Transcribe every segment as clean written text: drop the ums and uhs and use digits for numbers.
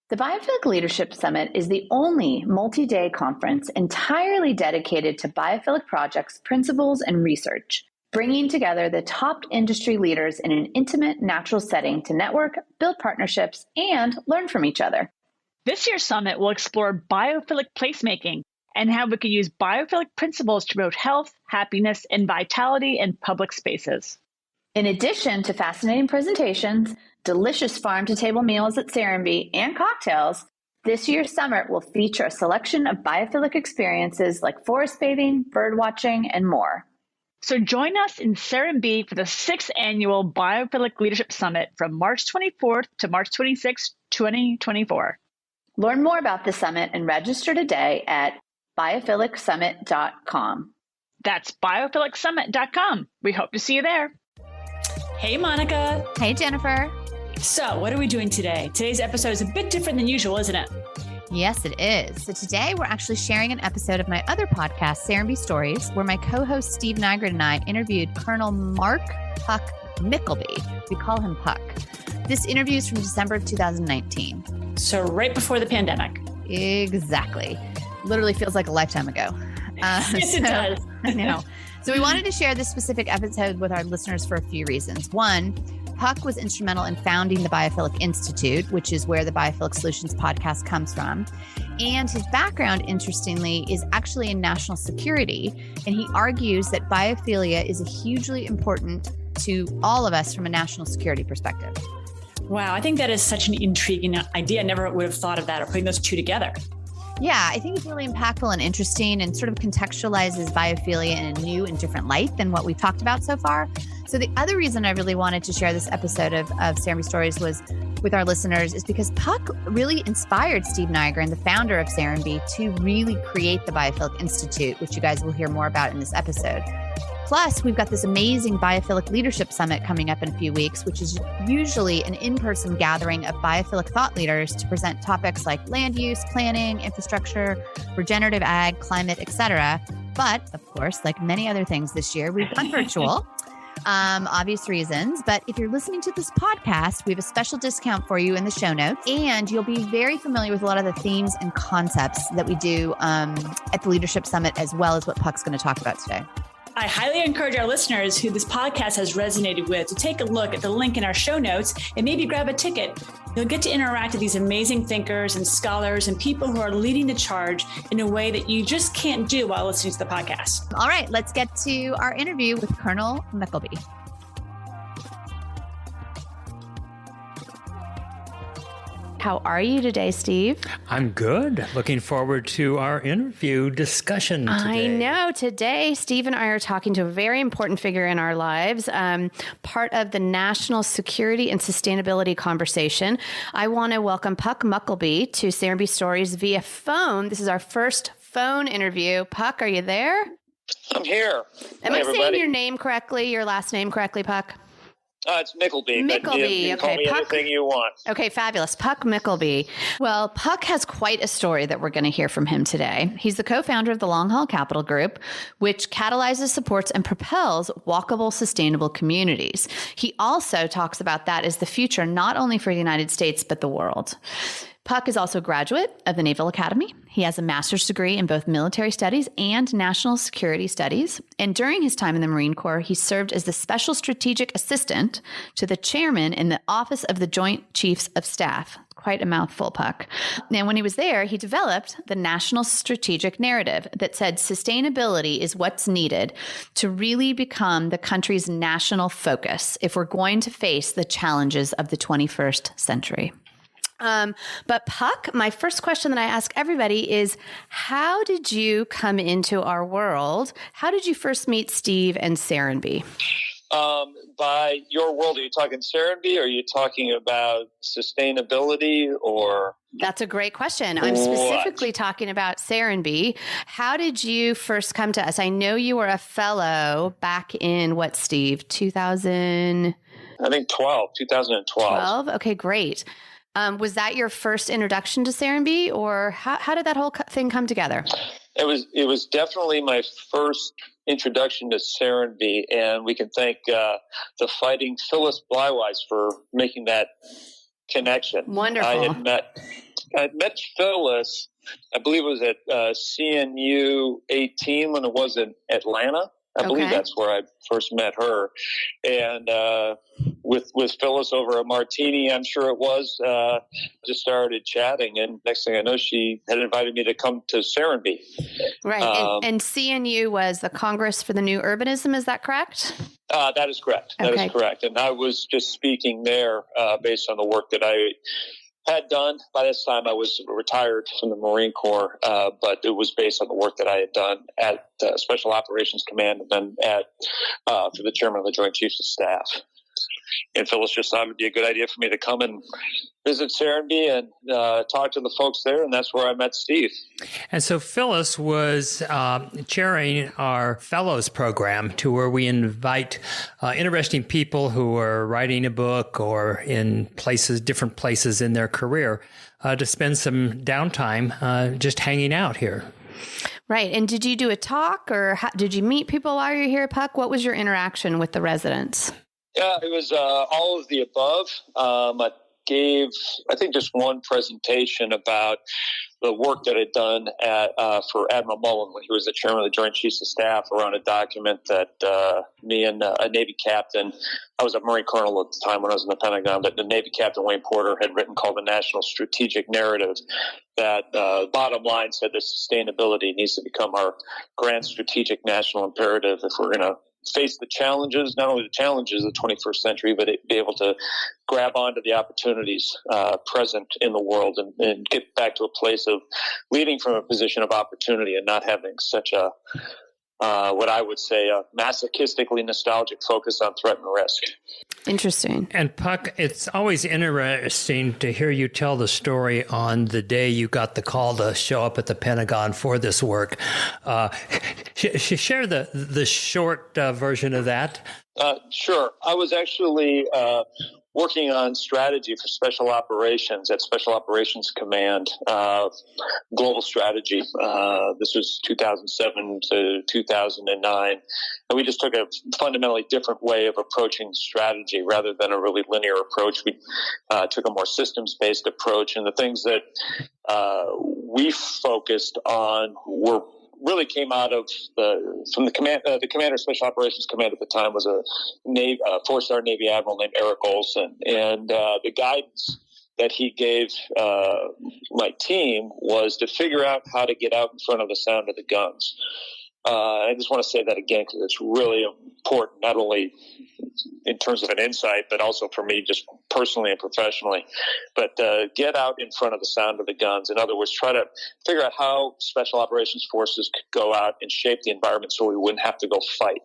The Biophilic Leadership Summit is the only multi-day conference entirely dedicated to biophilic projects, principles, and research, bringing together the top industry leaders in an intimate, natural setting to network, build partnerships, and learn from each other. This year's summit will explore biophilic placemaking and how we can use biophilic principles to promote health, happiness, and vitality in public spaces. In addition to fascinating presentations, delicious farm-to-table meals at Serenbe, and cocktails, this year's summit will feature a selection of biophilic experiences like forest bathing, bird watching, and more. So join us in Serenbe for the 6th Annual Biophilic Leadership Summit from March 24th to March 26th, 2024. Learn more about the summit and register today at biophilic.summit.com. That's biophilic.summit.com. We hope to see you there. Hey, Monica. Hey, Jennifer. So, what are we doing today? Today's episode is a bit different than usual, isn't it? Yes, it is. So today we're actually sharing an episode of my other podcast, Serenbe Stories, where my co-host Steve Nygren and I interviewed Colonel Mark Puck Mykelby. We call him Puck. This interview is from December of 2019. So right before the pandemic. Exactly. Literally feels like a lifetime ago. Yes, it does. I know. So we wanted to share this specific episode with our listeners for a few reasons. One, Puck was instrumental in founding the Biophilic Institute, which is where the Biophilic Solutions podcast comes from. And his background, interestingly, is actually in national security. And he argues that biophilia is hugely important to all of us from a national security perspective. Wow, I think that is such an intriguing idea. I never would have thought of that or putting those two together. Yeah, I think it's really impactful and interesting and sort of contextualizes biophilia in a new and different light than what we've talked about so far. So the other reason I really wanted to share this episode of Serenbe Stories was with our listeners is because Puck really inspired Steve Nygren, the founder of Serenbe, to really create the Biophilic Institute, which you guys will hear more about in this episode. Plus, we've got this amazing Biophilic Leadership Summit coming up in a few weeks, which is usually an in-person gathering of biophilic thought leaders to present topics like land use, planning, infrastructure, regenerative ag, climate, etc. But, of course, like many other things this year, we've gone virtual. Obvious reasons. But if you're listening to this podcast, we have a special discount for you in the show notes, and you'll be very familiar with a lot of the themes and concepts that we do at the Leadership Summit, as well as what Puck's going to talk about today. I highly encourage our listeners who this podcast has resonated with to take a look at the link in our show notes and maybe grab a ticket. You'll get to interact with these amazing thinkers and scholars and people who are leading the charge in a way that you just can't do while listening to the podcast. All right, let's get to our interview with Colonel Mykelby. How are you today, Steve? I'm good. Looking forward to our interview discussion today. I know. Today, Steve and I are talking to a very important figure in our lives, part of the national security and sustainability conversation. I want to welcome Puck Mykelby to Serenbe Stories via phone. This is our first phone interview. Puck, are you there? I'm here. Am I saying your name correctly, your last name correctly, Puck? It's Mykelby. Mykelby. You call me anything you want. Okay, fabulous. Puck Mykelby. Well, Puck has quite a story that we're going to hear from him today. He's the co-founder of the Long Haul Capital Group, which catalyzes, supports, and propels walkable, sustainable communities. He also talks about that as the future, not only for the United States, but the world. Puck is also a graduate of the Naval Academy. He has a master's degree in both military studies and national security studies. And during his time in the Marine Corps, he served as the special strategic assistant to the chairman in the Office of the Joint Chiefs of Staff. Quite a mouthful, Puck. And when he was there, he developed the national strategic narrative that said sustainability is what's needed to really become the country's national focus if we're going to face the challenges of the 21st century. But Puck, my first question that I ask everybody is, how did you come into our world? How did you first meet Steve and Serenbe? By your world, are you talking Serenbe? Or are you talking about sustainability or? That's a great question. I'm specifically talking about Serenbe. How did you first come to us? I know you were a fellow back in what, Steve? 2012. 2012. Okay, great. Was that your first introduction to Serenbe, or how did that whole thing come together? It was definitely my first introduction to Serenbe, and we can thank the Fighting Phyllis Blywise for making that connection. Wonderful. I had met I met Phyllis, I believe it was at CNU 18 when it was in Atlanta. I believe that's where I first met her. And with Phyllis over a martini, I'm sure it was, just started chatting. And next thing I know, she had invited me to come to Serenbe. Right. And CNU was the Congress for the New Urbanism. Is that correct? That is correct. That is correct. And I was just speaking there based on the work that I had done. By this time, I was retired from the Marine Corps, but it was based on the work that I had done at Special Operations Command and then for the chairman of the Joint Chiefs of Staff. And Phyllis just thought it would be a good idea for me to come and visit Serenbe and talk to the folks there, and that's where I met Steve. And so Phyllis was chairing our Fellows program, to where we invite interesting people who are writing a book or in different places in their career, to spend some downtime just hanging out here. Right. And did you do a talk, or did you meet people while you were here, Puck? What was your interaction with the residents? Yeah, it was all of the above. I gave, I think, just one presentation about the work that I'd done for Admiral Mullen when he was the chairman of the Joint Chiefs of Staff around a document that me and a Navy captain, I was a Marine colonel at the time when I was in the Pentagon, but the Navy captain Wayne Porter had written called the National Strategic Narrative, that bottom line said that sustainability needs to become our grand strategic national imperative if we're going to face the challenges, not only the challenges of the 21st century, but be able to grab onto the opportunities present in the world and get back to a place of leading from a position of opportunity and not having such a, what I would say, a masochistically nostalgic focus on threat and risk. Interesting. And Puck, it's always interesting to hear you tell the story on the day you got the call to show up at the Pentagon for this work. Share the short version of that. Sure. I was actually working on strategy for Special Operations at Special Operations Command, global strategy. This was 2007 to 2009. And we just took a fundamentally different way of approaching strategy rather than a really linear approach. We took a more systems-based approach. And the things that we focused on really came out of from the command. The commander of Special Operations Command at the time was a four-star Navy admiral named Eric Olson, and the guidance that he gave my team was to figure out how to get out in front of the sound of the guns. I just want to say that again because it's really important, not only in terms of an insight, but also for me just personally and professionally. But get out in front of the sound of the guns. In other words, try to figure out how Special Operations Forces could go out and shape the environment so we wouldn't have to go fight.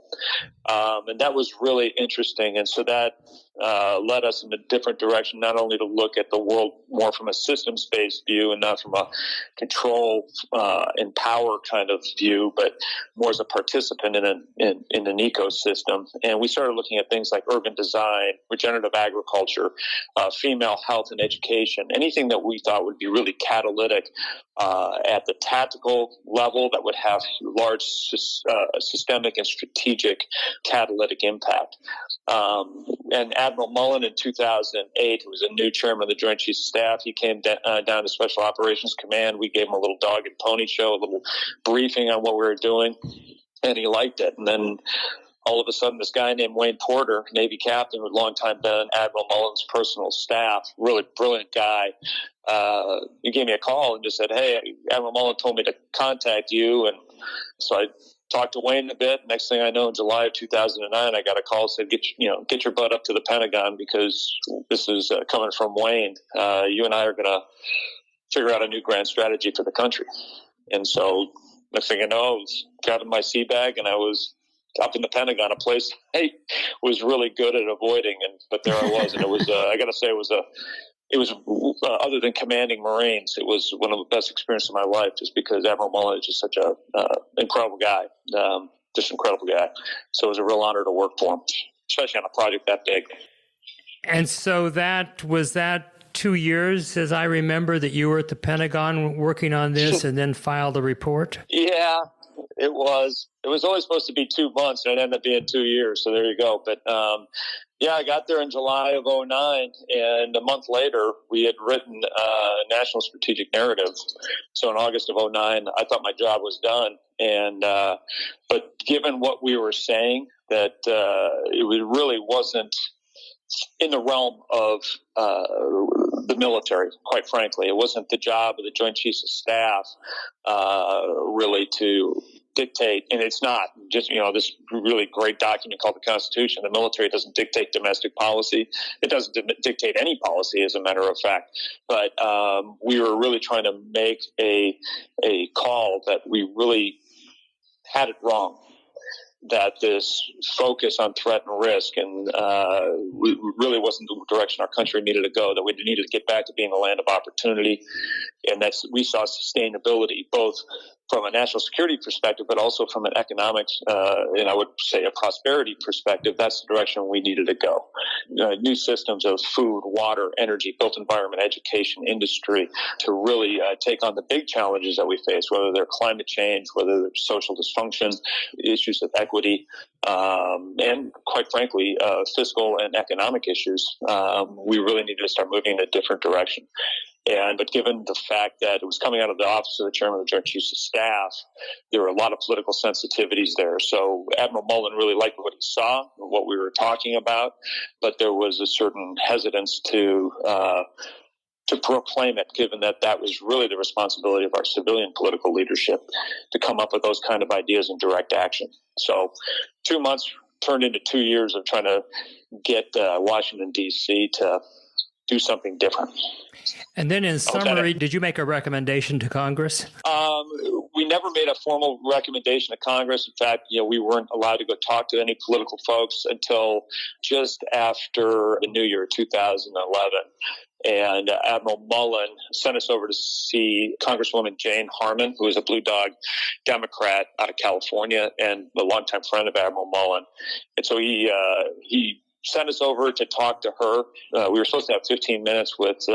And that was really interesting. And so that led us in a different direction, not only to look at the world more from a systems-based view and not from a control and power kind of view, but more as a participant in an ecosystem. And we started looking at things like urban design, regenerative agriculture, female health and education, anything that we thought would be really catalytic at the tactical level that would have large systemic and strategic catalytic impact. And Admiral Mullen in 2008, who was a new chairman of the Joint Chiefs of Staff, he came down to Special Operations Command. We gave him a little dog and pony show, a little briefing on what we were doing, and he liked it. And then all of a sudden, this guy named Wayne Porter, Navy captain, who had long time been Admiral Mullen's personal staff, really brilliant guy, he gave me a call and just said, "Hey, Admiral Mullen told me to contact you." And so I talked to Wayne a bit. Next thing I know, in July of 2009, I got a call that said, get your butt up to the Pentagon because this is coming from Wayne. You and I are going to figure out a new grand strategy for the country. And so next thing I know, I was got in my sea bag and I was up in the Pentagon, a place I was really good at avoiding. But there I was. And it was, I got to say, it was other than commanding Marines, it was one of the best experiences of my life just because Admiral Mullen is just such a incredible guy, just incredible guy. So it was a real honor to work for him, especially on a project that big. And so was that 2 years, as I remember, that you were at the Pentagon working on this and then filed a report? Yeah, it was. It was only supposed to be 2 months, and it ended up being 2 years. So there you go. But Yeah, I got there in July of 2009, and a month later, we had written a national strategic narrative. So in August of 2009, I thought my job was done. And but given what we were saying, that it really wasn't in the realm of the military, quite frankly. It wasn't the job of the Joint Chiefs of Staff really to dictate, and it's not just, this really great document called the Constitution. The military doesn't dictate domestic policy. It doesn't dictate any policy, as a matter of fact. But we were really trying to make a call that we really had it wrong, that this focus on threat and risk and really wasn't the direction our country needed to go, that we needed to get back to being a land of opportunity, and that's we saw sustainability both from a national security perspective, but also from an economic, and I would say a prosperity perspective. That's the direction we needed to go. New systems of food, water, energy, built environment, education, industry, to really take on the big challenges that we face, whether they're climate change, whether they're social dysfunction, issues of equity, and quite frankly, fiscal and economic issues. We really needed to start moving in a different direction. But given the fact that it was coming out of the office of the chairman of the Joint Chiefs of Staff, there were a lot of political sensitivities there. So Admiral Mullen really liked what he saw, what we were talking about, but there was a certain hesitance to proclaim it, given that that was really the responsibility of our civilian political leadership to come up with those kind of ideas and direct action. So 2 months turned into 2 years of trying to get Washington, D.C. to do something different. And then in summary, did you make a recommendation to Congress? We never made a formal recommendation to Congress. In fact, we weren't allowed to go talk to any political folks until just after the new year, 2011. And Admiral Mullen sent us over to see Congresswoman Jane Harman, who is a Blue Dog Democrat out of California and a longtime friend of Admiral Mullen. And so he sent us over to talk to her. We were supposed to have 15 minutes with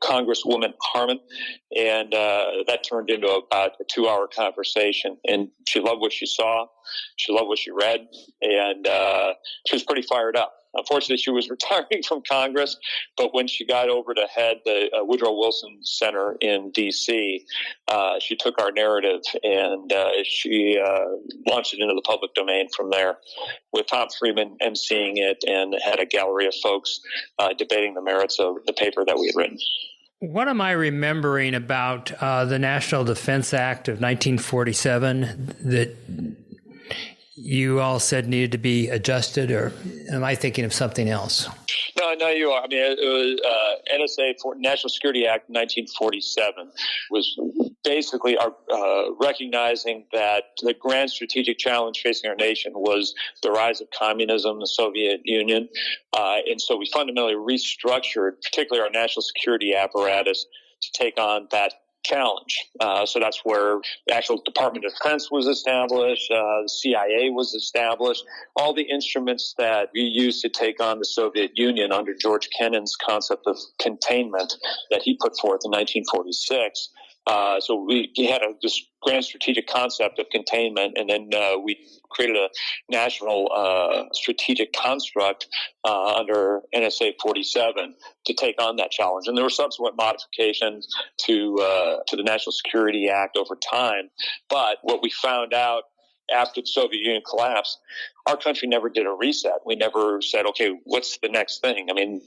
Congresswoman Harman, and that turned into about a 2-hour conversation. And she loved what she saw. She loved what she read, and she was pretty fired up. Unfortunately, she was retiring from Congress, but when she got over to head the Woodrow Wilson Center in D.C., she took our narrative and she launched it into the public domain from there, with Tom Friedman emceeing it and had a gallery of folks debating the merits of the paper that we had written. What am I remembering about the National Defense Act of 1947 that you all said needed to be adjusted, or am I thinking of something else? No, you are. I mean, it was NSA, National Security Act 1947, was basically recognizing that the grand strategic challenge facing our nation was the rise of communism, the Soviet Union. And so we fundamentally restructured, particularly our national security apparatus, to take on that challenge. So that's where the actual Department of Defense was established, the CIA was established, all the instruments that we used to take on the Soviet Union under George Kennan's concept of containment that he put forth in 1946. So we had this grand strategic concept of containment, and then we created a national strategic construct under NSA 47 to take on that challenge. And there were subsequent modifications to the National Security Act over time. But what we found out after the Soviet Union collapsed, our country never did a reset. We never said, okay, what's the next thing? I mean,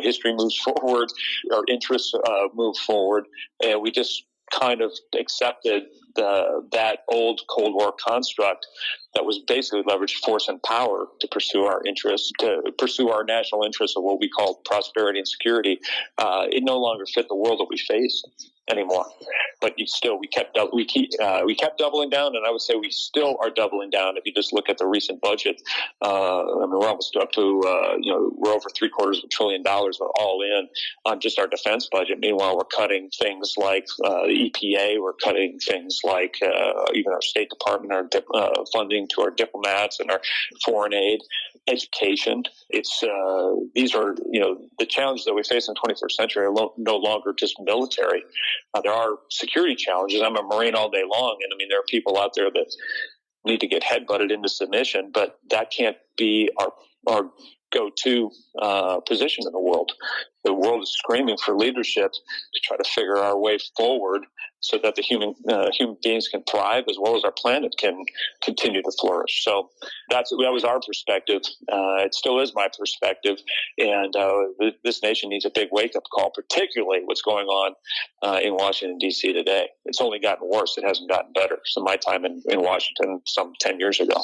history moves forward, our interests move forward, and we just kind of accepted that old Cold War construct that was basically leveraged force and power to pursue our interests, to pursue our national interests of what we call prosperity and security. It no longer fit the world that we face anymore. But we kept doubling down, and I would say we still are doubling down. If you just look at the recent budget, we're almost up to we're over $750 billion all in on just our defense budget. Meanwhile, we're cutting things like the EPA, we're cutting things like even our State Department, our funding to our diplomats and our foreign aid, education. It's these are the challenges that we face in the 21st century are no longer just military. There are security challenges. I'm a Marine all day long, and there are people out there that need to get headbutted into submission, but that can't be our go-to position in the world. The world is screaming for leadership to try to figure our way forward so that the human beings can thrive as well as our planet can continue to flourish. So that was our perspective. It still is my perspective. And this nation needs a big wake-up call, particularly what's going on in Washington, D.C. today. It's only gotten worse. It hasn't gotten better. So my time in Washington some 10 years ago.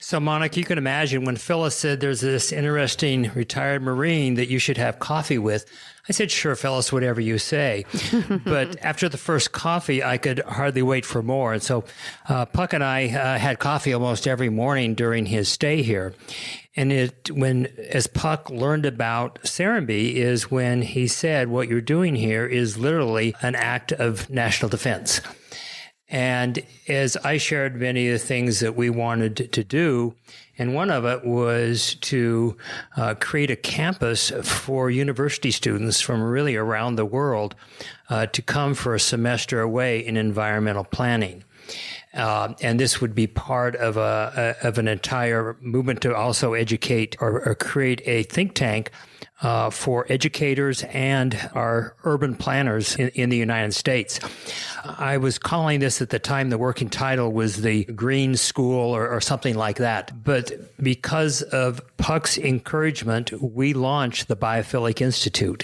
So, Monica, you can imagine when Phyllis said there's this interesting retired Marine that you should have coffee with. I said, sure, Phyllis, whatever you say. But after the first coffee, I could hardly wait for more. And so Puck and I had coffee almost every morning during his stay here. And as Puck learned about Serenbe is when he said, what you're doing here is literally an act of national defense. And as I shared many of the things that we wanted to do, and one of it was to create a campus for university students from really around the world to come for a semester away in environmental planning. And this would be part of an entire movement to also educate or create a think tank for educators and our urban planners in the United States. I was calling this at the time, the working title was the Green School or something like that. But because of Puck's encouragement, we launched the Biophilic Institute.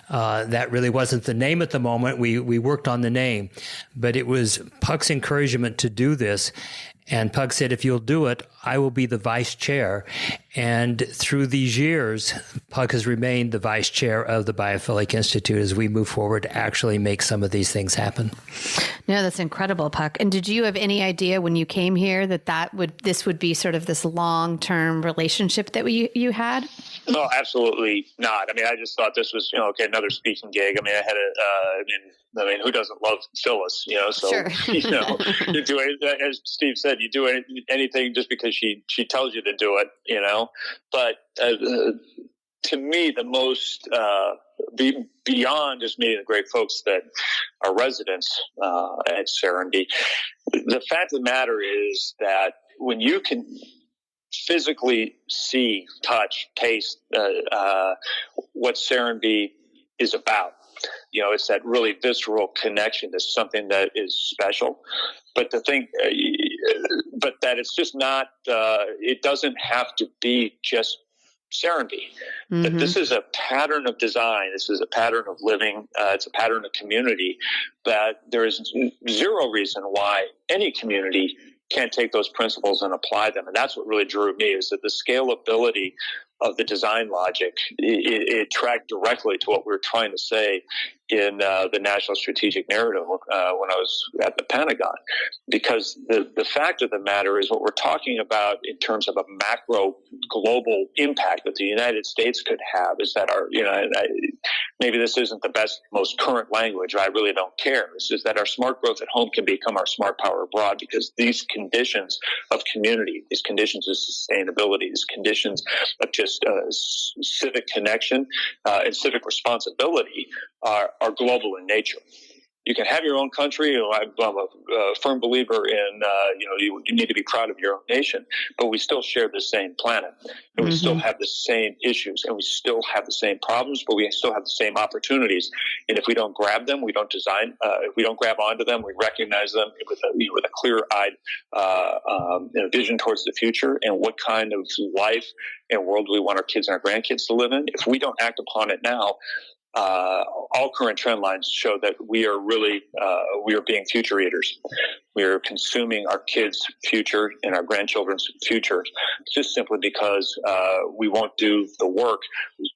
That really wasn't the name at the moment. We worked on the name, but it was Puck's encouragement to do this. And Puck said, if you'll do it, I will be the vice chair. And through these years, Puck has remained the vice chair of the Biophilic Institute as we move forward to actually make some of these things happen. No, that's incredible, Puck. And did you have any idea when you came here that this would be sort of this long-term relationship that you had? No, absolutely not. I mean, I just thought this was, another speaking gig. I mean, I mean, who doesn't love Phyllis, So, Sure. You do it, as Steve said, you do anything just because she tells you to do it, But to me, the most, beyond just meeting the great folks that are residents at Serenbe, the fact of the matter is that when you can physically see, touch, taste what Serenbe is about, it's that really visceral connection to something that is special. But that it's just not, it doesn't have to be just Serenbe. Mm-hmm. That this is a pattern of design. This is a pattern of living. It's a pattern of community that there is zero reason why any community can't take those principles and apply them. And that's what really drew me, is that the scalability of the design logic, it tracked directly to what we were trying to say in the National Strategic Narrative when I was at the Pentagon. Because the fact of the matter is what we're talking about in terms of a macro global impact that the United States could have is that maybe this isn't the best, most current language. I really don't care. It's just that our smart growth at home can become our smart power abroad, because these conditions of community, these conditions of sustainability, these conditions of just civic connection and civic responsibility are global in nature. You can have your own country. I'm a firm believer in, you need to be proud of your own nation, but we still share the same planet, and we still have the same issues, and we still have the same problems, but we still have the same opportunities. And if we don't grab them, we don't design. If we don't grab onto them, we recognize them with a clear-eyed vision towards the future and what kind of life and world we want our kids and our grandkids to live in. If we don't act upon it now, all current trend lines show that we are really we are being future eaters. We are consuming our kids' future and our grandchildren's future just simply because we won't do the work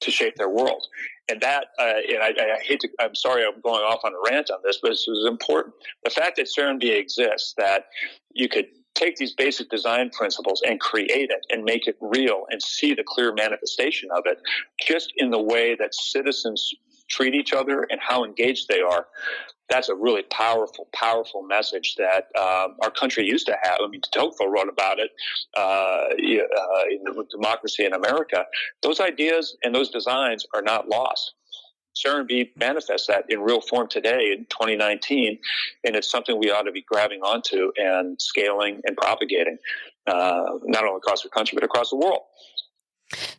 to shape their world. And that, and I hate to, I'm sorry I'm going off on a rant on this, but this is important. The fact that Serenbe exists, that you could take these basic design principles and create it and make it real and see the clear manifestation of it just in the way that citizens treat each other and how engaged they are. That's a really powerful, powerful message that our country used to have. I mean, Tocqueville wrote about it in Democracy in America. Those ideas and those designs are not lost. Serenbe manifests that in real form today in 2019, and it's something we ought to be grabbing onto and scaling and propagating, not only across the country, but across the world.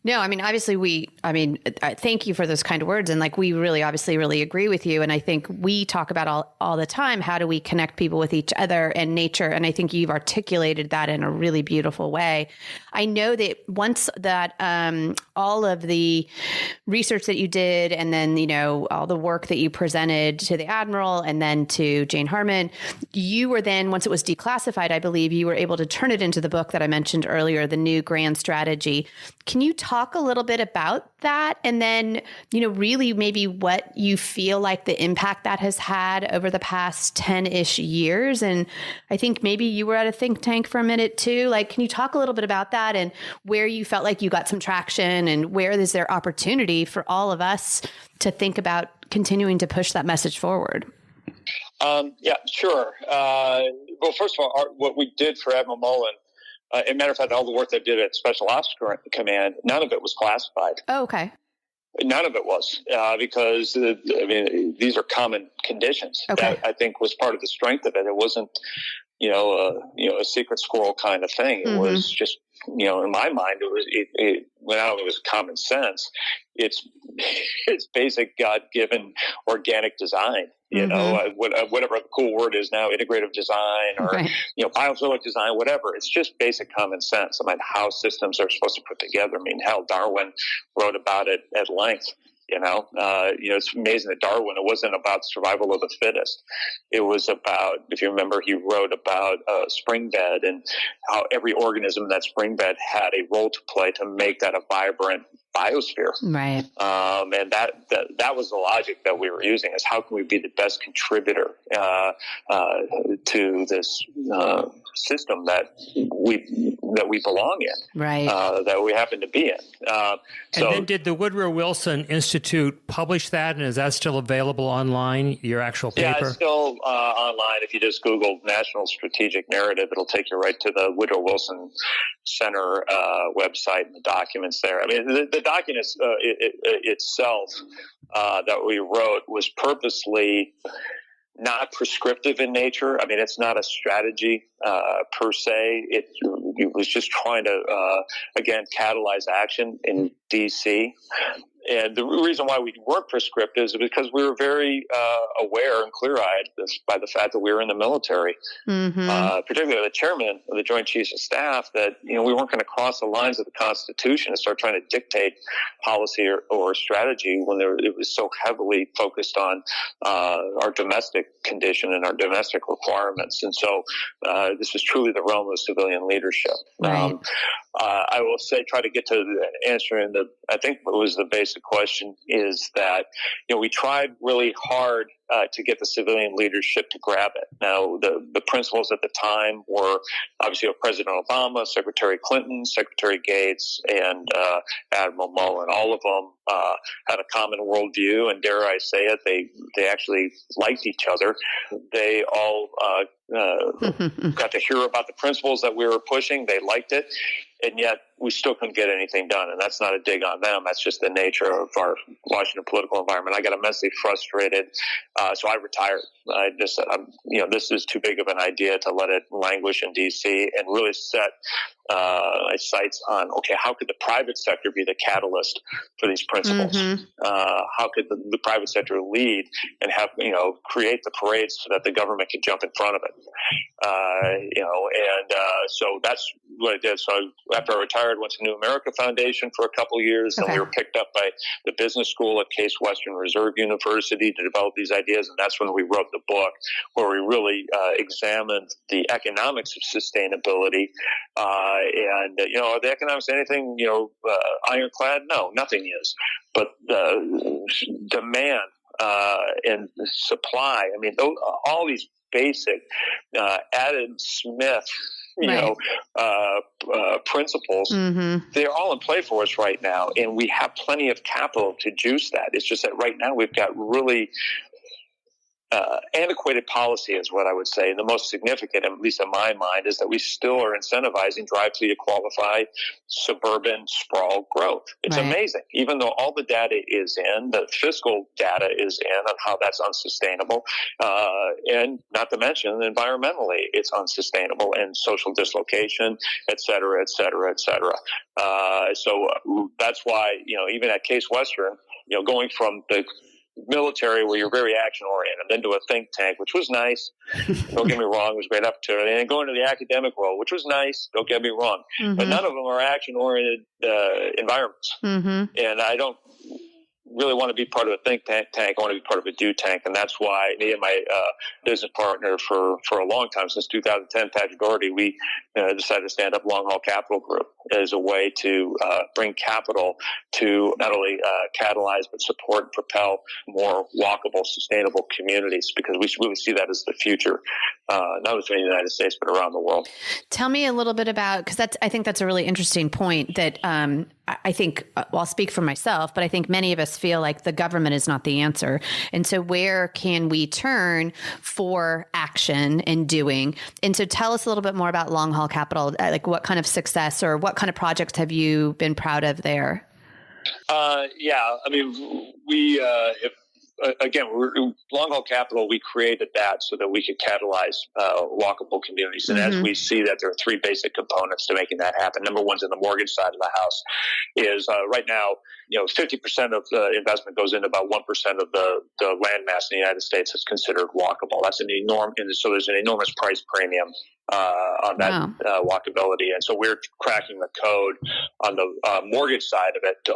No, I mean, obviously thank you for those kind words. And like, we really, obviously really agree with you. And I think we talk about all the time, how do we connect people with each other and nature? And I think you've articulated that in a really beautiful way. I know that once that all of the research that you did, and then, you know, all the work that you presented to the Admiral and then to Jane Harman, you were then, once it was declassified, I believe you were able to turn it into the book that I mentioned earlier, The New Grand Strategy. Can you talk a little bit about that? And then, you know, really maybe what you feel like the impact that has had over the past 10-ish years. And I think maybe you were at a think tank for a minute too. Like, can you talk a little bit about that and where you felt like you got some traction and where is there opportunity for all of us to think about continuing to push that message forward? Yeah, sure. Well, first of all, what we did for Admiral Mullen, as a matter of fact, all the work they did at Special Ops Command, none of it was classified. Oh, okay. None of it was because these are common conditions. Okay. That I think was part of the strength of it. It wasn't, a secret squirrel kind of thing. It was just, in my mind, it was common sense. It's basic God-given organic design. Whatever the cool word is now, integrative design or, right. Biophilic design, whatever. It's just basic common sense. I mean, how systems are supposed to put together. I mean, hell, Darwin wrote about it at length. It's amazing that Darwin, it wasn't about survival of the fittest. It was about, if you remember, he wrote about spring bed and how every organism in that spring bed had a role to play to make that a vibrant biosphere. Right. And that was the logic that we were using, is how can we be the best contributor to this system that we belong in, right? That we happen to be in. And then did the Woodrow Wilson Institute publish that, and is that still available online, your actual paper? Yeah, it's still online. If you just Google National Strategic Narrative, it'll take you right to the Woodrow Wilson Center website and the documents there. I mean, the documents itself that we wrote was purposely not prescriptive in nature. I mean, it's not a strategy per se. It was just trying to, again, catalyze action in D.C. And the reason why we weren't prescriptive is because we were very aware and clear-eyed by the fact that we were in the military, particularly the chairman of the Joint Chiefs of Staff, that we weren't going to cross the lines of the Constitution and start trying to dictate policy or strategy when it was so heavily focused on our domestic condition and our domestic requirements. And so this was truly the realm of civilian leadership. Right. I will say, try to get to answering I think it was the basic question, is that, we tried really hard to get the civilian leadership to grab it. Now, the principles at the time were obviously President Obama, Secretary Clinton, Secretary Gates, and Admiral Mullen. All of them had a common worldview, and dare I say it, they actually liked each other. They all got to hear about the principles that we were pushing. They liked it. And yet we still couldn't get anything done. And that's not a dig on them. That's just the nature of our Washington political environment. I got immensely frustrated. So I retired. I just said, this is too big of an idea to let it languish in D.C. and really set sights on, okay, how could the private sector be the catalyst for these principles? How could the private sector lead and have, create the parades so that the government could jump in front of it? So that's what I did. So after I retired, went to New America Foundation for a couple of years, and we were picked up by the business school at Case Western Reserve University to develop these ideas. And that's when we wrote the book, where we really examined the economics of sustainability. Are the economics anything, ironclad? No, nothing is. But demand and supply, I mean, all these basic Adam Smith principles, they're all in play for us right now, and we have plenty of capital to juice that. It's just that right now we've got really antiquated policy is what I would say. And the most significant, at least in my mind, is that we still are incentivizing drive-through to qualify suburban sprawl growth. It's amazing. Even though all the data is in, the fiscal data is in on how that's unsustainable, and not to mention environmentally, it's unsustainable, and social dislocation, et cetera, et cetera, et cetera. So that's why, even at Case Western, going from the military where you're very action oriented, then to a think tank, which was nice. Don't get me wrong, it was a great opportunity. And then going to the academic world, which was nice. Don't get me wrong, but none of them are action oriented environments. And I don't really want to be part of a think tank. I want to be part of a do tank. And that's why me and my business partner for a long time, since 2010, Patrick Doherty, we decided to stand up Long Haul Capital Group as a way to bring capital to not only catalyze but support and propel more walkable, sustainable communities, because we really see that as the future, not only in the United States but around the world. Tell me a little bit about, because I think that's a really interesting point that I think, I'll speak for myself, but I think many of us feel like the government is not the answer. And so where can we turn for action and doing? And so tell us a little bit more about Long Haul Capital, like what kind of success or what kind of projects have you been proud of there? Long Haul Capital, we created that so that we could catalyze walkable communities. And as we see that, there are three basic components to making that happen. Number one's in the mortgage side of the house is right now, 50% of the investment goes into about 1% of the land mass in the United States that's considered walkable. That's so there's an enormous price premium on that walkability. And so we're cracking the code on the mortgage side of it to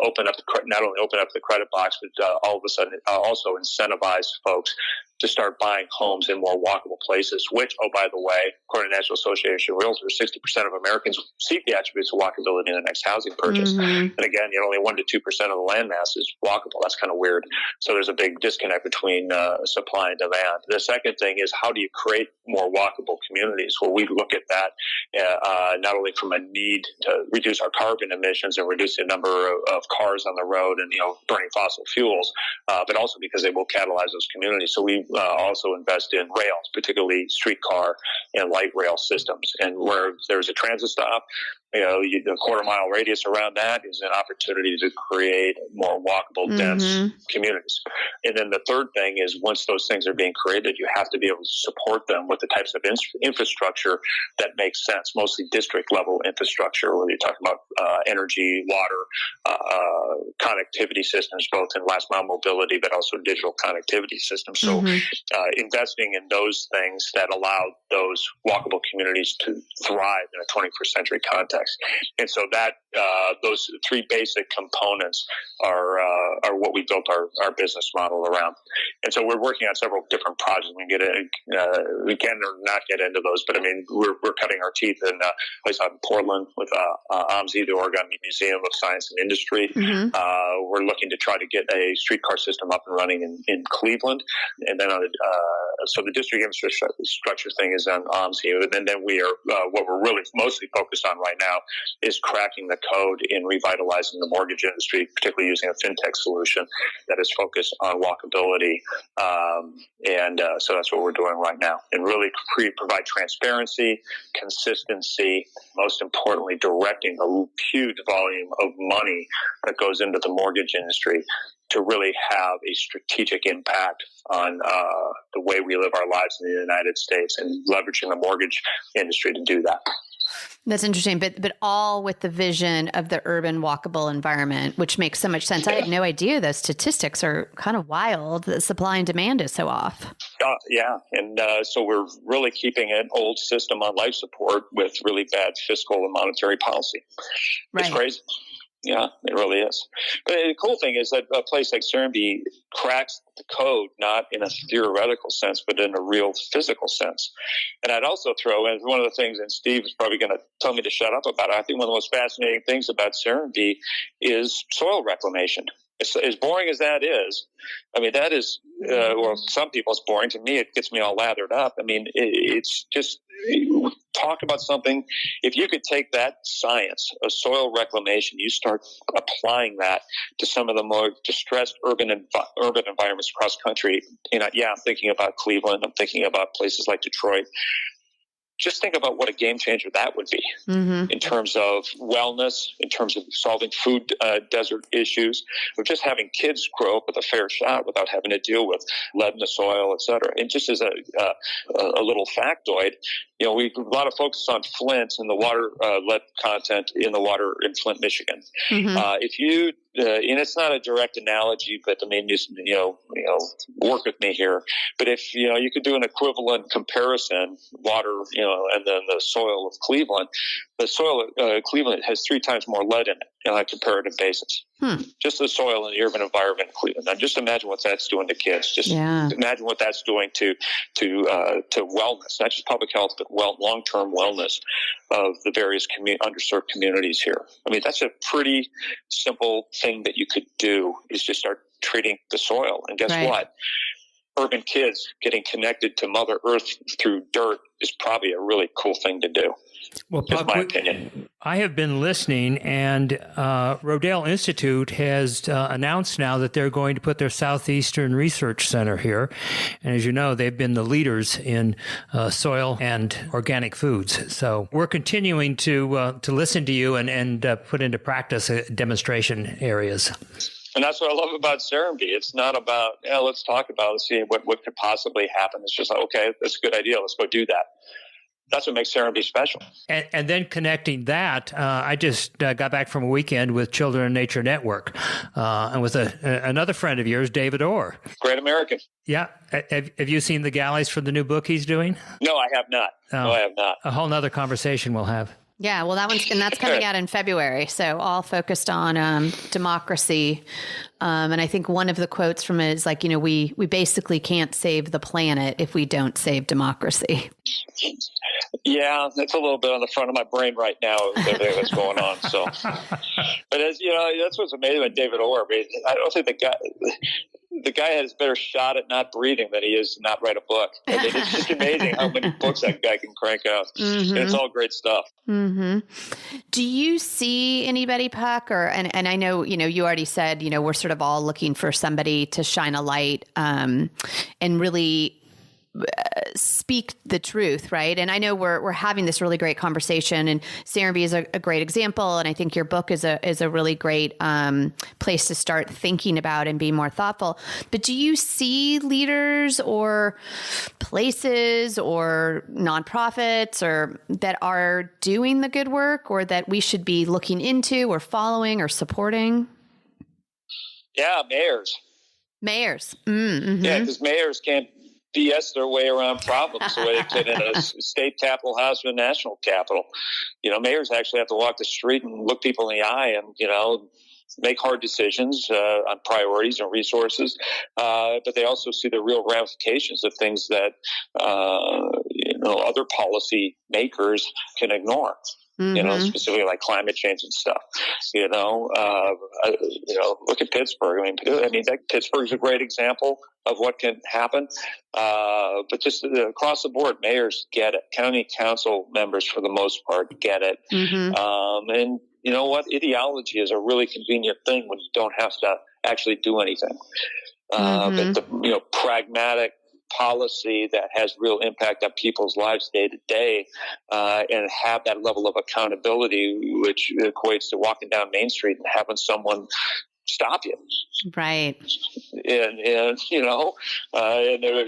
not only open up the credit box, but all of a sudden also incentivize folks to start buying homes in more walkable places, which, oh, by the way, according to the National Association of Realtors, 60% of Americans seek the attributes of walkability in the next housing purchase. And again, only 1% to 2% of the land mass is walkable. That's kind of weird. So there's a big disconnect between supply and demand. The second thing is, how do you create more walkable communities? Well, we look at that not only from a need to reduce our carbon emissions and reduce the number of cars on the road and, burning fossil fuels, but also because they will catalyze those communities. So we also invest in rails, particularly streetcar and light rail systems. And where there's a transit stop, the quarter-mile radius around that is an opportunity to create more walkable, dense communities. And then the third thing is, once those things are being created, you have to be able to support them with the types of infrastructure that makes sense, mostly district-level infrastructure, whether you're talking about energy, water, connectivity systems, both in last-mile mobility, but also digital connectivity systems. So investing in those things that allow those walkable communities to thrive in a 21st century context. And so that those three basic components are what we built our business model around. And so we're working on several different projects. We can or not get into those, but we're cutting our teeth in a place out in Portland with OMSI, the Oregon Museum of Science and Industry. We're looking to try to get a streetcar system up and running in Cleveland, and then so the district infrastructure thing is on OMSI. And then we are what we're really mostly focused on right now is cracking the code in revitalizing the mortgage industry, particularly using a fintech solution that is focused on walkability. So that's what we're doing right now, and really provide transparency, consistency, most importantly, directing a huge volume of money that goes into the mortgage industry to really have a strategic impact on the way we live our lives in the United States, and leveraging the mortgage industry to do that. That's interesting, but all with the vision of the urban walkable environment, which makes so much sense. I had no idea those statistics are kind of wild. The supply and demand is so off. And so we're really keeping an old system on life support with really bad fiscal and monetary policy. Right. It's crazy. Yeah, it really is. But the cool thing is that a place like Serenbe cracks the code, not in a theoretical sense, but in a real physical sense. And I'd also throw in one of the things, and Steve is probably going to tell me to shut up about it, I think one of the most fascinating things about Serenbe is soil reclamation. As boring as that is, that is, well, some people it's boring. To me, it gets me all lathered up. It's just talk about something, if you could take that science of soil reclamation, you start applying that to some of the more distressed urban environments across the country. I'm thinking about Cleveland. I'm thinking about places like Detroit. Just think about what a game changer that would be in terms of wellness, in terms of solving food desert issues, or just having kids grow up with a fair shot without having to deal with lead in the soil, et cetera. And just as a little factoid, a lot of focus on Flint and the water lead content in the water in Flint, Michigan. If you and it's not a direct analogy, but I mean, just work with me here. But if you could do an equivalent comparison, water, and then the soil of Cleveland. The soil of Cleveland has 3 times more lead in it on a comparative basis. Just the soil in the urban environment in Cleveland. Now, just imagine what that's doing to kids. Just imagine what that's doing to wellness, not just public health, but long-term wellness of the various underserved communities here. I mean, that's a pretty simple thing that you could do, is just start treating the soil. And guess what? Urban kids getting connected to Mother Earth through dirt is probably a really cool thing to do. Well, Puck, my opinion. I have been listening, and Rodale Institute has announced now that they're going to put their Southeastern Research Center here. And as you know, they've been the leaders in soil and organic foods. So we're continuing to listen to you and put into practice demonstration areas. And that's what I love about Serenbe. It's not about, let's talk about it, let's see what could possibly happen. It's just like, okay, that's a good idea. Let's go do that. That's what makes Serenbe special. And then connecting that, I just got back from a weekend with Children in Nature Network and with another friend of yours, David Orr. Great American. Yeah. Have you seen the galleys for the new book he's doing? No, I have not. No, I have not. A whole nother conversation we'll have. Yeah, well, that's coming out in February. So all focused on democracy. And I think one of the quotes from it is like, we basically can't save the planet if we don't save democracy. Yeah, that's a little bit on the front of my brain right now, everything that's going on. So, but as that's what's amazing with David Orr. I don't think the guy has a better shot at not breathing than he is to not write a book. I mean, it's just amazing how many books that guy can crank out. And it's all great stuff. Do you see anybody, Puck, and I know, you already said, we're sort of all looking for somebody to shine a light and really speak the truth, right? And I know we're having this really great conversation, and Serenbe is a great example, and I think your book is a really great place to start thinking about and be more thoughtful. But do you see leaders or places or nonprofits or that are doing the good work, or that we should be looking into or following or supporting? Yeah, mayors. Yeah, because mayors can't BS their way around problems the way they could in a state capital house or a national capital. Mayors actually have to walk the street and look people in the eye and, make hard decisions on priorities and resources. But they also see the real ramifications of things that, other policy makers can ignore. Specifically like climate change and stuff. Look at Pittsburgh. I mean, Pittsburgh's a great example of what can happen. But just across the board, mayors get it. County council members, for the most part, get it. And you know what? Ideology is a really convenient thing when you don't have to actually do anything. But the pragmatic policy that has real impact on people's lives day to day, and have that level of accountability, which equates to walking down Main Street and having someone stop you. Right. And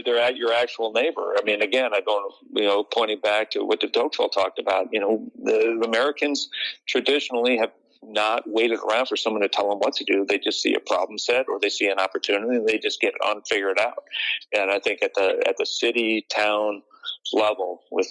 they're at your actual neighbor. I mean, again, I don't, pointing back to what de Tocqueville talked about, the Americans traditionally have not waited around for someone to tell them what to do. They just see a problem set, or they see an opportunity, and they just get it on, figure it out. And I think at the city, town level with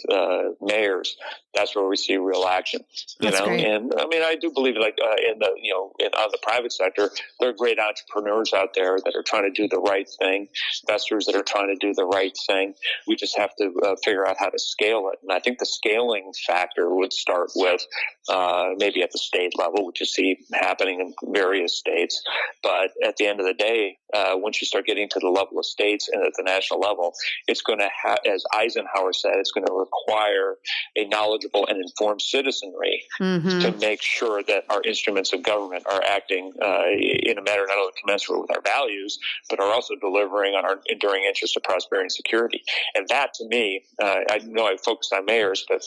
mayors, that's where we see real action. That's great. And I mean, I do believe on the private sector, there are great entrepreneurs out there that are trying to do the right thing, investors that are trying to do the right thing. We just have to figure out how to scale it. And I think the scaling factor would start with maybe at the state level, which you see happening in various states. But at the end of the day, once you start getting to the level of states and at the national level, it's going to have, as Eisenhower Eisenhower said, it's going to require a knowledgeable and informed citizenry to make sure that our instruments of government are acting in a manner not only commensurate with our values, but are also delivering on our enduring interests of prosperity and security. And that, to me, I know I focused on mayors, but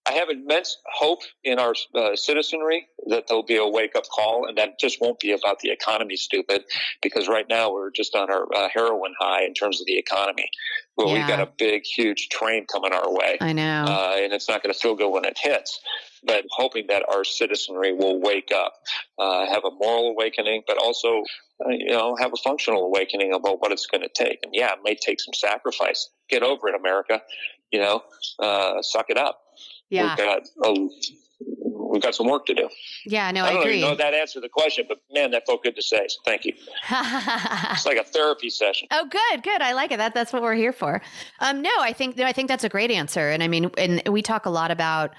I have immense hope in our citizenry that there'll be a wake-up call, and that just won't be about the economy, stupid, because right now we're just on our heroin high in terms of the economy. Well, we've got a big, huge train coming our way. I know. And it's not going to feel good when it hits. But hoping that our citizenry will wake up, have a moral awakening, but also, have a functional awakening about what it's going to take. And it may take some sacrifice. Get over it, America. Suck it up. Yeah. We've got some work to do. Yeah, no, I don't agree. even know if that answered the question, but man, that felt good to say. So thank you. It's like a therapy session. Oh, good. I like it. That's what we're here for. No, I think that's a great answer. And I mean, and we talk a lot about,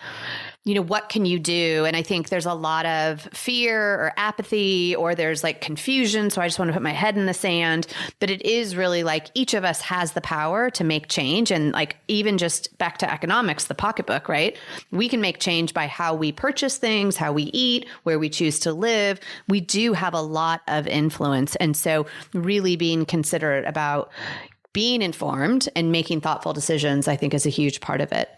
what can you do? And I think there's a lot of fear or apathy, or there's like confusion. So I just want to put my head in the sand. But it is really like each of us has the power to make change. And like even just back to economics, the pocketbook, right? We can make change by how we purchase things, how we eat, where we choose to live. We do have a lot of influence. And so really being considerate about being informed and making thoughtful decisions, I think, is a huge part of it.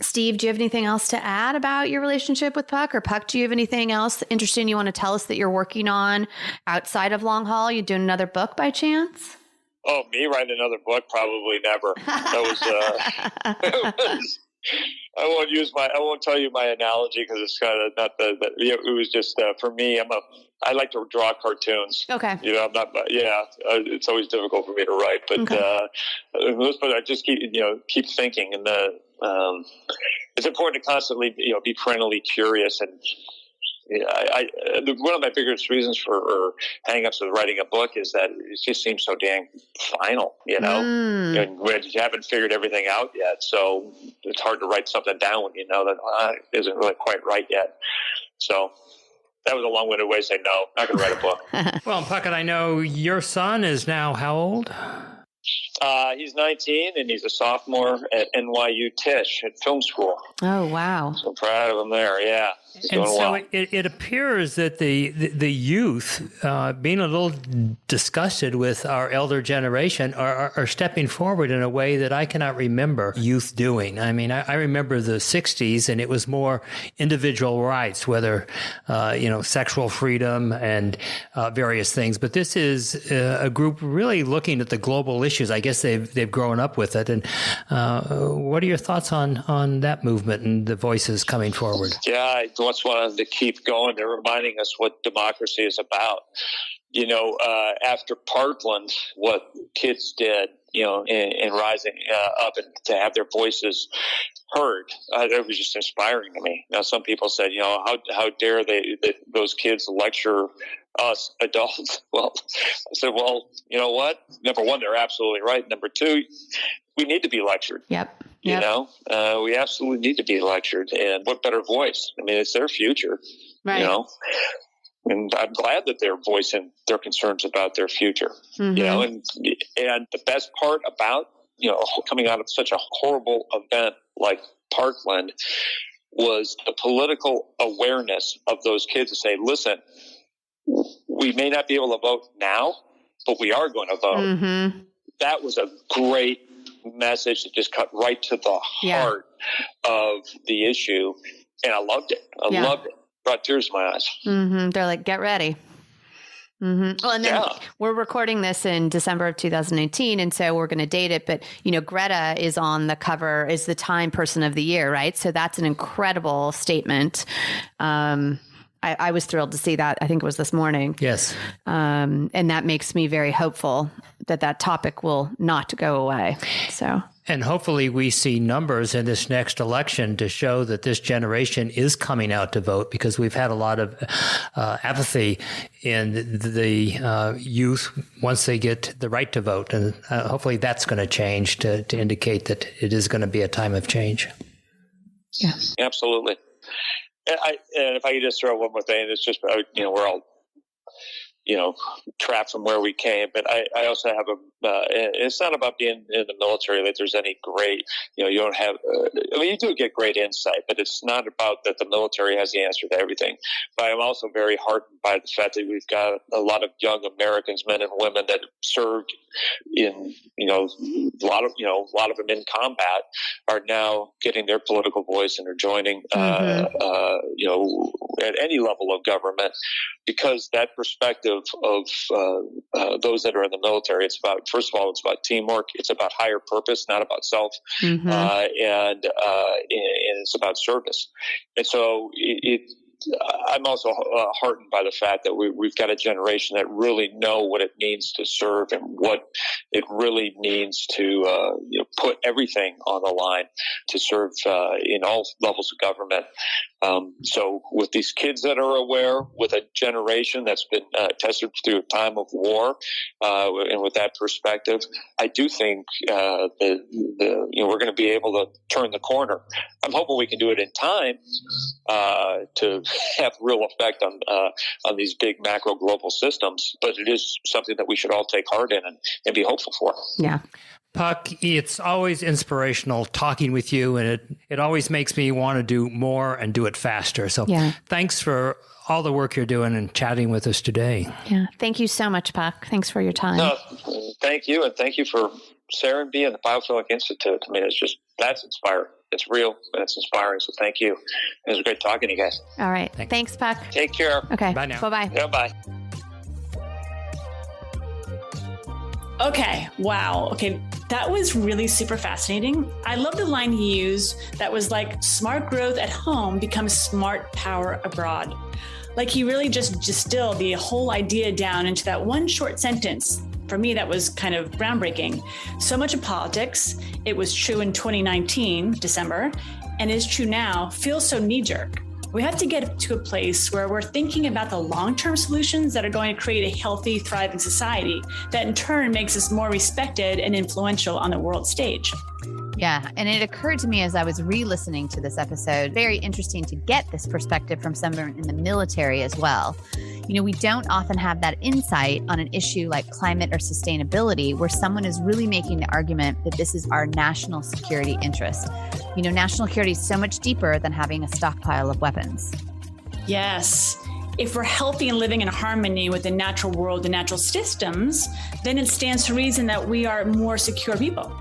Steve, do you have anything else to add about your relationship with Puck? Or Puck, do you have anything else interesting you want to tell us that you're working on outside of Long Haul? You doing another book by chance? Oh, me writing another book? Probably never. That was, I won't tell you my analogy because it's kind of not it was just, for me, I like to draw cartoons. Okay. I'm not, it's always difficult for me to write, but, I just keep thinking, and it's important to constantly, be perennially curious. And one of my biggest reasons for hang-ups with writing a book is that it just seems so dang final, and you haven't figured everything out yet. So it's hard to write something down when you know that isn't really quite right yet. So that was a long-winded way to say no, not going to write a book. Well, Puckett, I know your son is now how old? He's 19, and he's a sophomore at NYU Tisch at film school. Oh, wow. So proud of him there, yeah. And so it appears that the youth, being a little disgusted with our elder generation, are stepping forward in a way that I cannot remember youth doing. I mean, I remember the 60s, and it was more individual rights, whether, sexual freedom and various things. But this is a group really looking at the global issues. I guess they've grown up with it. And what are your thoughts on that movement and the voices coming forward? Yeah, I just wanted to keep going. They're reminding us what democracy is about. After Parkland, what kids did, in rising up and to have their voices heard, it was just inspiring to me. Now, some people said, how dare those kids lecture us adults? Well, I said, well, you know what? Number one, they're absolutely right. Number two, we need to be lectured. Yep. We absolutely need to be lectured. And what better voice? I mean, it's their future, right. And I'm glad that they're voicing their concerns about their future, and the best part about, coming out of such a horrible event like Parkland was the political awareness of those kids to say, listen, we may not be able to vote now, but we are going to vote. Mm-hmm. That was a great message that just cut right to the heart of the issue. And I loved it. I loved it. Brought tears to my eyes. Mm-hmm. They're like, get ready. Mm-hmm. Well, and then we're recording this in December of 2018, and so we're going to date it. But, Greta is on the cover, is the Time Person of the Year, right? So that's an incredible statement. I was thrilled to see that. I think it was this morning. Yes. And that makes me very hopeful that topic will not go away. So. And hopefully we see numbers in this next election to show that this generation is coming out to vote, because we've had a lot of apathy in the youth once they get the right to vote. And hopefully that's going to change to indicate that it is going to be a time of change. Yeah, absolutely. And if I could just throw one more thing, it's just, we're all trapped from where we came. But I also have it's not about being in the military that there's any great, you don't have, you do get great insight, but it's not about that the military has the answer to everything. But I'm also very heartened by the fact that we've got a lot of young Americans, men and women, that served in, a lot of them in combat, are now getting their political voice and are joining, at any level of government, because that perspective of those that are in the military, it's about, first of all, it's about teamwork. It's about higher purpose, not about self, and it's about service. And so I'm also heartened by the fact that we've got a generation that really know what it means to serve and what it really means to put everything on the line to serve in all levels of government. So with these kids that are aware, with a generation that's been tested through a time of war, and with that perspective, I do think that we're going to be able to turn the corner. I'm hoping we can do it in time to have real effect on these big macro global systems, but it is something that we should all take heart in and be hopeful for. Yeah. Puck, it's always inspirational talking with you, and it always makes me want to do more and do it faster. So thanks for all the work you're doing and chatting with us today. Yeah. Thank you so much, Puck. Thanks for your time. No, thank you. And thank you for Serenbe and the Biophilic Institute. I mean, that's inspiring. It's real and it's inspiring. So thank you. It was great talking to you guys. All right. Thanks, Puck. Take care. Okay. Bye now. Bye-bye. Yeah, bye. Okay. Wow. Okay. That was really super fascinating. I love the line he used that was like, smart growth at home becomes smart power abroad. Like he really just distilled the whole idea down into that one short sentence. For me, that was kind of groundbreaking. So much of politics, it was true in 2019, December, and is true now, feels so knee-jerk. We have to get to a place where we're thinking about the long-term solutions that are going to create a healthy, thriving society that in turn makes us more respected and influential on the world stage. Yeah. And it occurred to me as I was re-listening to this episode, very interesting to get this perspective from someone in the military as well. We don't often have that insight on an issue like climate or sustainability where someone is really making the argument that this is our national security interest. National security is so much deeper than having a stockpile of weapons. Yes. If we're healthy and living in harmony with the natural world and natural systems, then it stands to reason that we are more secure people.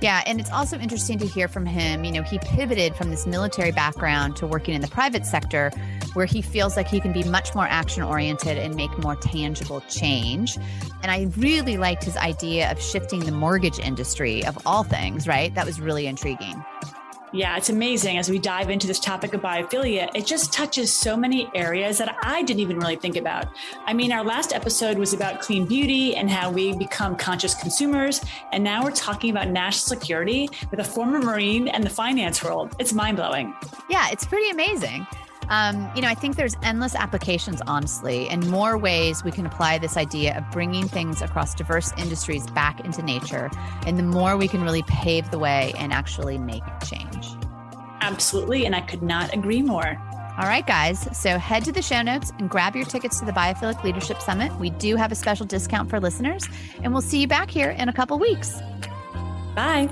Yeah, and it's also interesting to hear from him. He pivoted from this military background to working in the private sector where he feels like he can be much more action-oriented and make more tangible change. And I really liked his idea of shifting the mortgage industry of all things, right? That was really intriguing. Yeah, it's amazing. As we dive into this topic of biophilia, it just touches so many areas that I didn't even really think about. I mean, our last episode was about clean beauty and how we become conscious consumers. And now we're talking about national security with a former Marine and the finance world. It's mind-blowing. Yeah, it's pretty amazing. I think there's endless applications, honestly, and more ways we can apply this idea of bringing things across diverse industries back into nature. And the more we can really pave the way and actually make change. Absolutely. And I could not agree more. All right, guys. So head to the show notes and grab your tickets to the Biophilic Leadership Summit. We do have a special discount for listeners, and we'll see you back here in a couple weeks. Bye.